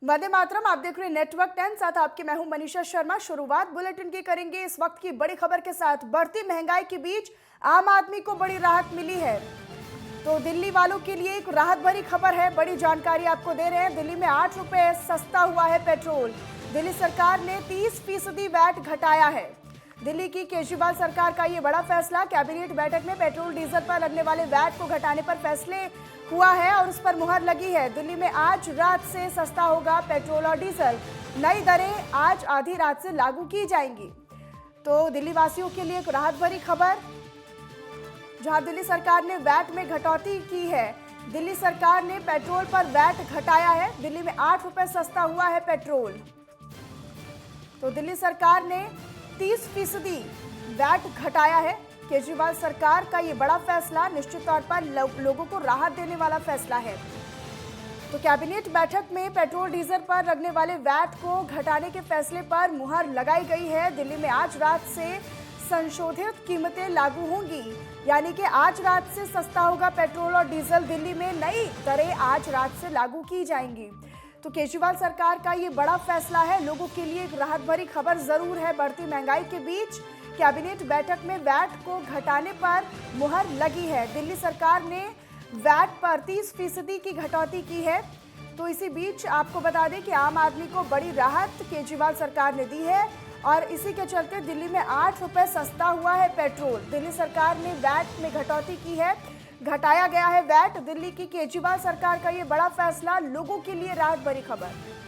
वंदे मातरम। आप देख रहे हैं नेटवर्क 10, साथ आपके मैं हूं मनीषा शर्मा। शुरुआत बुलेटिन की करेंगे इस वक्त की बड़ी खबर के साथ। बढ़ती महंगाई के बीच आम आदमी को बड़ी राहत मिली है। तो दिल्ली वालों के लिए एक राहत भरी खबर है, बड़ी जानकारी आपको दे रहे हैं। दिल्ली में 8 रुपए सस्ता हुआ है पेट्रोल। दिल्ली सरकार ने 30% वैट घटाया है। दिल्ली की केजरीवाल सरकार का ये बड़ा फैसला। कैबिनेट बैठक में पेट्रोल डीजल पर लगने वाले वैट को घटाने पर फैसले हुआ है और उस पर मुहर लगी है। दिल्ली में आज रात से सस्ता होगा पेट्रोल और डीजल। नई दरें आज आधी रात से लागू की जाएंगी। तो दिल्ली वासियों के लिए एक राहत भरी खबर, जहां दिल्ली सरकार ने वैट में कटौती की है। दिल्ली सरकार ने पेट्रोल पर वैट घटाया है। दिल्ली में 8 रुपए सस्ता हुआ है पेट्रोल। तो दिल्ली सरकार ने 30% वैट घटाया है। केजरीवाल सरकार का ये बड़ा फैसला निश्चित तौर पर लोगों को राहत देने वाला फैसला है। तो कैबिनेट बैठक में पेट्रोल डीजल पर लगने वाले वैट को घटाने के फैसले पर मुहर लगाई गई है। दिल्ली में आज रात से संशोधित कीमतें लागू होंगी, यानी कि आज रात से सस्ता होगा पेट्रोल और डीजल। दिल्ली में नई दरें आज रात से लागू की जाएंगी। तो केजरीवाल सरकार का ये बड़ा फैसला है, लोगों के लिए एक राहत भरी खबर जरूर है। बढ़ती महंगाई के बीच कैबिनेट बैठक में वैट को घटाने पर मुहर लगी है। दिल्ली सरकार ने वैट पर 30% की कटौती की है। तो इसी बीच आपको बता दें कि आम आदमी को बड़ी राहत केजरीवाल सरकार ने दी है और इसी के चलते दिल्ली में 8 रुपए सस्ता हुआ है पेट्रोल। दिल्ली सरकार ने वैट में कटौती की है, घटाया गया है वैट। दिल्ली की केजरीवाल सरकार का ये बड़ा फैसला, लोगों के लिए राहत भरी खबर।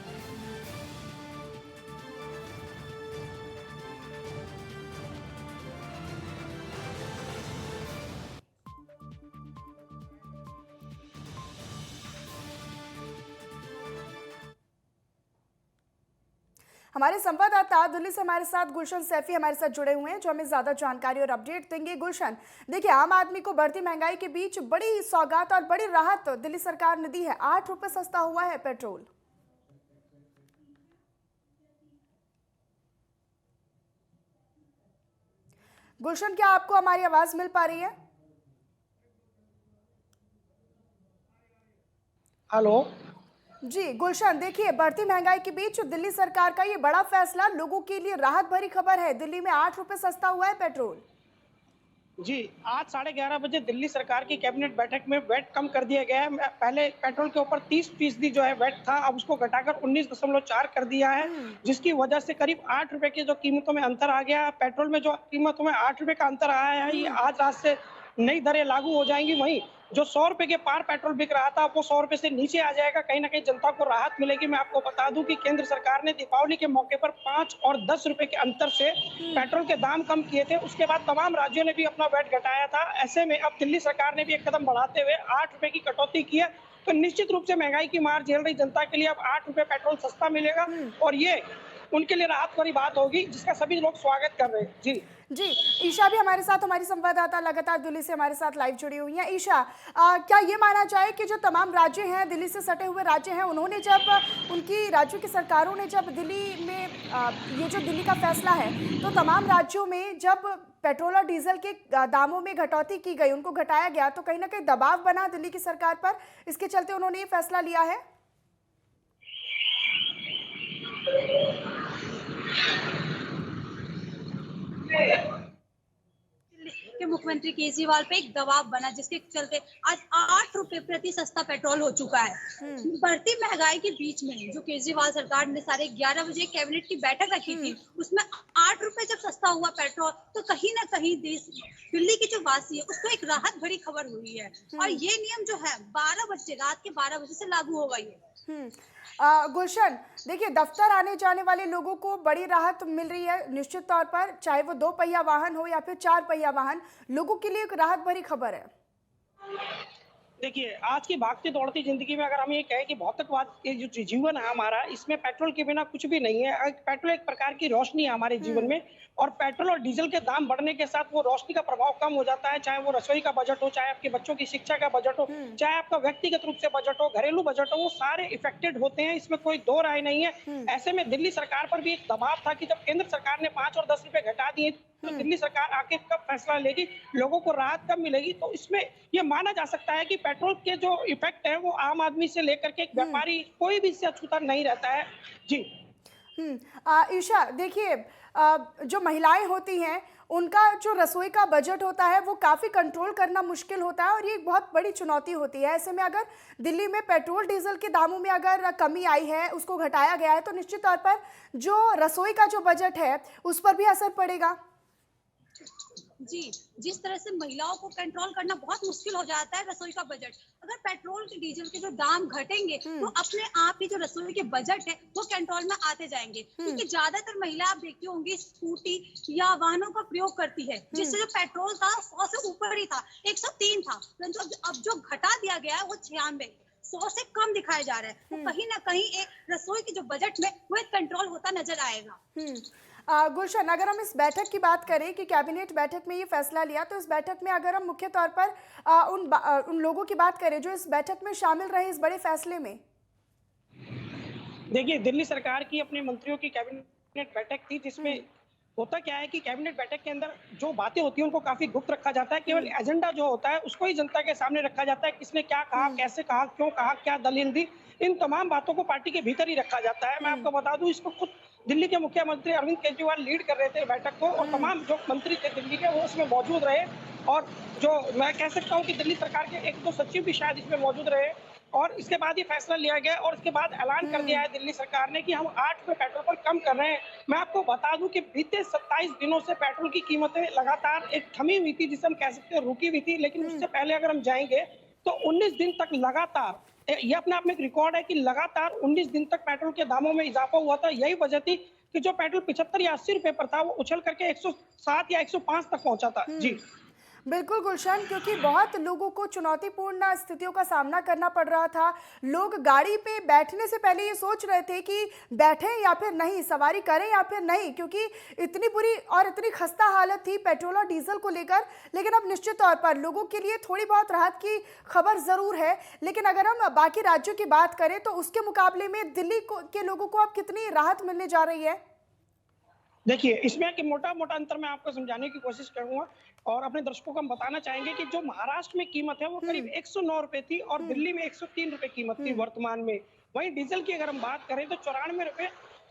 हमारे संवाददाता दिल्ली से हमारे साथ गुलशन सैफी हमारे साथ जुड़े हुए हैं, जो हमें ज्यादा जानकारी और अपडेट देंगे। गुलशन, देखिए, आम आदमी को बढ़ती महंगाई के बीच बड़ी सौगात और बड़ी राहत दिल्ली सरकार ने दी है। 8 रुपए सस्ता हुआ है पेट्रोल। गुलशन, क्या आपको हमारी आवाज मिल पा रही है? हेलो। जी गुलशन, देखिए, बढ़ती महंगाई के बीच दिल्ली सरकार का ये बड़ा फैसला लोगों के लिए राहत भरी खबर है। दिल्ली में 8 रुपए सस्ता हुआ है पेट्रोल। जी, आज 11:30 बजे दिल्ली सरकार की कैबिनेट बैठक में वैट कम कर दिया गया है। पहले पेट्रोल के ऊपर 30% जो है वैट था, अब उसको घटाकर 19.4 कर दिया है, जिसकी वजह से करीब 8 रुपए की जो कीमतों में अंतर आ गया है। पेट्रोल में जो कीमतों में 8 रुपए का अंतर आया है, ये आज रात से नई दरें लागू हो जाएंगी। वहीं जो 100 रुपए के पार पेट्रोल बिक रहा था, वो 100 रुपए से नीचे आ जाएगा। कहीं ना कहीं जनता को राहत मिलेगी। मैं आपको बता दूं कि केंद्र सरकार ने दीपावली के मौके पर 5 और 10 रुपए के अंतर से पेट्रोल के दाम कम किए थे। उसके बाद तमाम राज्यों ने भी अपना वैट घटाया था। ऐसे में अब दिल्ली सरकार ने भी एक कदम बढ़ाते हुए 8 रुपए की कटौती की है। तो निश्चित रूप से महंगाई की मार झेल रही जनता के लिए अब 8 रुपए पेट्रोल सस्ता मिलेगा और ये उनके लिए राहत वाली बात होगी, जिसका सभी लोग स्वागत कर रहे हैं। जी जी, ईशा भी हमारे साथ, हमारी संवाददाता लगातार दिल्ली से हमारे साथ लाइव जुड़ी हुई हैं। ईशा, क्या ये माना जाए कि जो तमाम राज्य हैं, दिल्ली से सटे हुए राज्य हैं, उन्होंने जब उनकी राज्यों की सरकारों ने जब दिल्ली में ये जो दिल्ली का फैसला है, तो तमाम राज्यों में जब पेट्रोल और डीजल के दामों में कटौती की गई, उनको घटाया गया, तो कहीं ना कहीं दबाव बना दिल्ली की सरकार पर। इसके चलते उन्होंने ये फैसला लिया है। के मुख्यमंत्री केजरीवाल पे एक दबाव बना, जिसके चलते आज 8 रुपए प्रति सस्ता पेट्रोल हो चुका है। बढ़ती महंगाई के बीच में जो केजरीवाल सरकार ने 11:30 बजे कैबिनेट की बैठक रखी थी, उसमें 8 रुपए जब सस्ता हुआ पेट्रोल, तो कहीं ना कहीं देश, दिल्ली के जो वासी है, उसको एक राहत भरी खबर हुई है। और ये नियम जो है 12 बजे, रात के 12 बजे से लागू हो गई है। गुलशन, देखिए, दफ्तर आने जाने वाले लोगों को बड़ी राहत मिल रही है निश्चित तौर पर, चाहे वो 2 पहिया वाहन हो या फिर 4 पहिया वाहन, लोगों के लिए एक राहत भरी खबर है। देखिए, आज की भागती दौड़ती जिंदगी में अगर हम ये कहें कि भौतिकवाद ये जो जीवन है हमारा, इसमें पेट्रोल के बिना कुछ भी नहीं है। पेट्रोल एक प्रकार की रोशनी है हमारे जीवन में, और पेट्रोल और डीजल के दाम बढ़ने के साथ वो रोशनी का प्रभाव कम हो जाता है। चाहे वो रसोई का बजट हो, चाहे आपके बच्चों की शिक्षा का बजट हो, चाहे आपका व्यक्तिगत रूप से बजट हो, घरेलू बजट हो, वो सारे इफेक्टेड होते हैं। इसमें कोई दो राय नहीं है। ऐसे में दिल्ली सरकार पर भी एक दबाव था कि जब केंद्र सरकार ने 5 और 10 रुपए घटा दिए तो दिल्ली सरकार आके कब फैसला लेगी, लोगों को राहत कब मिलेगी। तो इसमें ये माना जा सकता है कि पेट्रोल के जो इफेक्ट है वो आम आदमी से लेकर के एक व्यापारी कोई भी इससे अछूता नहीं रहता है। जी ईशा देखिए, जो महिलाएं होती हैं उनका जो रसोई का बजट होता है वो काफ़ी कंट्रोल करना मुश्किल होता है और ये एक बहुत बड़ी चुनौती होती है। ऐसे में अगर दिल्ली में पेट्रोल डीजल के दामों में अगर कमी आई है, उसको घटाया गया है, तो निश्चित तौर पर जो रसोई का जो बजट है उस पर भी असर पड़ेगा। जी, जिस तरह से महिलाओं को कंट्रोल करना बहुत मुश्किल हो जाता है रसोई का बजट, अगर पेट्रोल के डीजल के जो दाम घटेंगे तो अपने आप ही जो रसोई के बजट है वो कंट्रोल में आते जाएंगे। क्योंकि ज्यादातर महिला आप देखती होंगी स्कूटी या वाहनों का प्रयोग करती है, जिससे जो पेट्रोल था 100 से ऊपर ही था, 103 था, परंतु अब जो घटा दिया गया है वो 96, 100 से कम दिखाया जा रहा है। तो कहीं ना कहीं एक रसोई के जो बजट में वो एक कंट्रोल होता नजर आएगा। गुलशन, अगर हम इस बैठक की बात करें कि कैबिनेट बैठक में ये फैसला लिया, तो इस बैठक में अगर हम मुख्य तौर पर उन लोगों की बात करें जो इस बैठक में शामिल रहे इस बड़े फैसले में। देखिए, दिल्ली सरकार की अपने मंत्रियों की कैबिनेट बैठक थी, जिसमें होता क्या है कि कैबिनेट बैठक के अंदर जो बातें होती हैं उनको काफी गुप्त रखा जाता है। केवल एजेंडा जो होता है उसको ही जनता के सामने रखा जाता है, किसने क्या कहा, कैसे कहा, क्यों कहा, क्या दलील दी, इन तमाम बातों को पार्टी के भीतर ही रखा जाता है। मैं आपको बता दूं, इसको खुद दिल्ली के मुख्यमंत्री अरविंद केजरीवाल लीड कर रहे थे बैठक को, और तमाम जो मंत्री थे दिल्ली के वो उसमें मौजूद रहे। और जो मैं कह सकता हूँ कि दिल्ली सरकार के 1-2 सचिव भी शायद इसमें मौजूद रहे। और इसके बाद ये फैसला लिया गया और इसके बाद ऐलान कर दिया है दिल्ली सरकार ने कि हम 8 रुपए पेट्रोल पर कम कर रहे हैं। मैं आपको बता दूं कि बीते 27 दिनों से पेट्रोल की कीमतें लगातार एक थमी हुई थी, जिसे हम कह सकते हैं रुकी हुई थी। लेकिन उससे पहले अगर हम जाएंगे तो 19 दिन तक लगातार, ये अपने आप में एक रिकॉर्ड है कि लगातार 19 दिन तक पेट्रोल के दामों में इजाफा हुआ था। यही वजह थी कि जो पेट्रोल 75 या 80 रुपए पर था वो उछल करके 107 या 105 तक पहुंचा था। जी बिल्कुल गुलशन, क्योंकि बहुत लोगों को चुनौतीपूर्ण स्थितियों का सामना करना पड़ रहा था। लोग गाड़ी पे बैठने से पहले ये सोच रहे थे कि बैठें या फिर नहीं, सवारी करें या फिर नहीं, क्योंकि इतनी बुरी और इतनी खस्ता हालत थी पेट्रोल और डीजल को लेकर। लेकिन अब निश्चित तौर पर लोगों के लिए थोड़ी बहुत राहत की खबर ज़रूर है। लेकिन अगर हम बाकी राज्यों की बात करें तो उसके मुकाबले में दिल्ली के लोगों को अब कितनी राहत मिलने जा रही है? देखिए, इसमें एक मोटा-मोटा अंतर मैं आपको समझाने की कोशिश करूँगा और अपने दर्शकों को हम बताना चाहेंगे कि जो महाराष्ट्र में कीमत है वो करीब 109 रुपए थी और दिल्ली में 103 रुपए कीमत थी वर्तमान में। वहीं डीजल की अगर हम बात करें तो 94 रुपए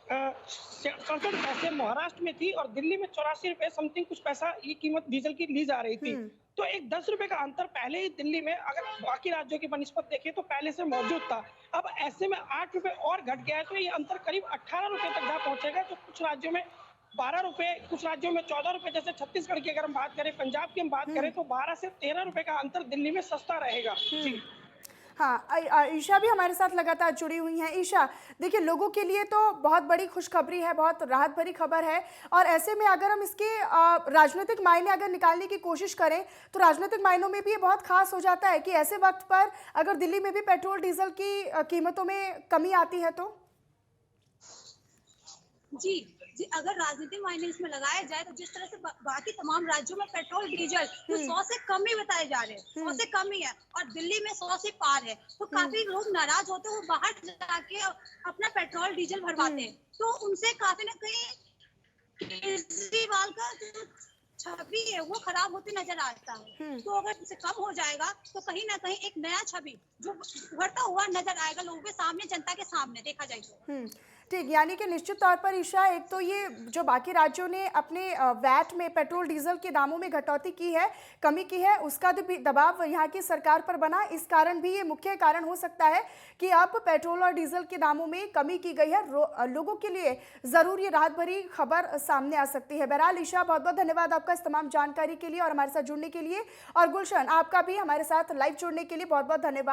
67 पैसे महाराष्ट्र में थी और दिल्ली में 84 रुपए समथिंग कुछ पैसा ये कीमत डीजल की ली जा रही थी। तो एक 10 रुपए का अंतर पहले ही दिल्ली में अगर बाकी राज्यों की बनिस्बत देखें तो पहले से मौजूद था। अब ऐसे में 8 रुपए और घट गया है तो ये अंतर करीब 18 रुपए तक जा पहुंचेगा। तो कुछ राज्यों में 12 रुपए, कुछ राज्यों में 14 रुपए, जैसे छत्तीसगढ़ की अगर हम बात करें, पंजाब की हम बात करें तो 12 से 13 रुपए का अंतर दिल्ली में सस्ता रहेगा। जी हाँ, ईशा भी हमारे साथ लगातार जुड़ी हुई हैं। ईशा, देखिए, लोगों के लिए तो बहुत बड़ी खुशखबरी है, बहुत राहत भरी खबर है। और ऐसे में अगर हम इसके राजनीतिक मायने अगर निकालने की कोशिश करें तो राजनीतिक मायनों में भी ये बहुत खास हो जाता है कि ऐसे वक्त पर अगर दिल्ली में भी पेट्रोल डीजल की कीमतों में कमी आती है तो। जी जी, अगर राजनीतिक मायने इसमें लगाया जाए तो जिस तरह से बाकी तमाम राज्यों में पेट्रोल डीजल तो 100 से कम ही बताए जा रहे हैं, 100 से कम ही है और दिल्ली में 100 से पार है। तो काफी लोग नाराज होते हैं, वो बाहर जाके अपना पेट्रोल डीजल भरवाते हैं। तो उनसे काफी ना कहीं केजरीवाल का जो छवि है वो खराब होती नजर आता है। तो अगर इसे कम हो जाएगा तो कहीं ना कहीं एक नया छवि जो उभरता हुआ नजर आएगा लोगों के सामने, जनता के सामने देखा जाए तो। ठीक, यानी कि निश्चित तौर पर ईशा, एक तो ये जो बाकी राज्यों ने अपने वैट में पेट्रोल डीजल के दामों में कटौती की है, कमी की है, उसका भी दबाव यहाँ की सरकार पर बना। इस कारण भी ये मुख्य कारण हो सकता है कि अब पेट्रोल और डीजल के दामों में कमी की गई है। लोगों के लिए ज़रूर ये राहत भरी खबर सामने आ सकती है। बहरहाल ईशा, बहुत बहुत धन्यवाद आपका इस तमाम जानकारी के लिए और हमारे साथ जुड़ने के लिए। और गुलशन, आपका भी हमारे साथ लाइव जुड़ने के लिए बहुत बहुत धन्यवाद।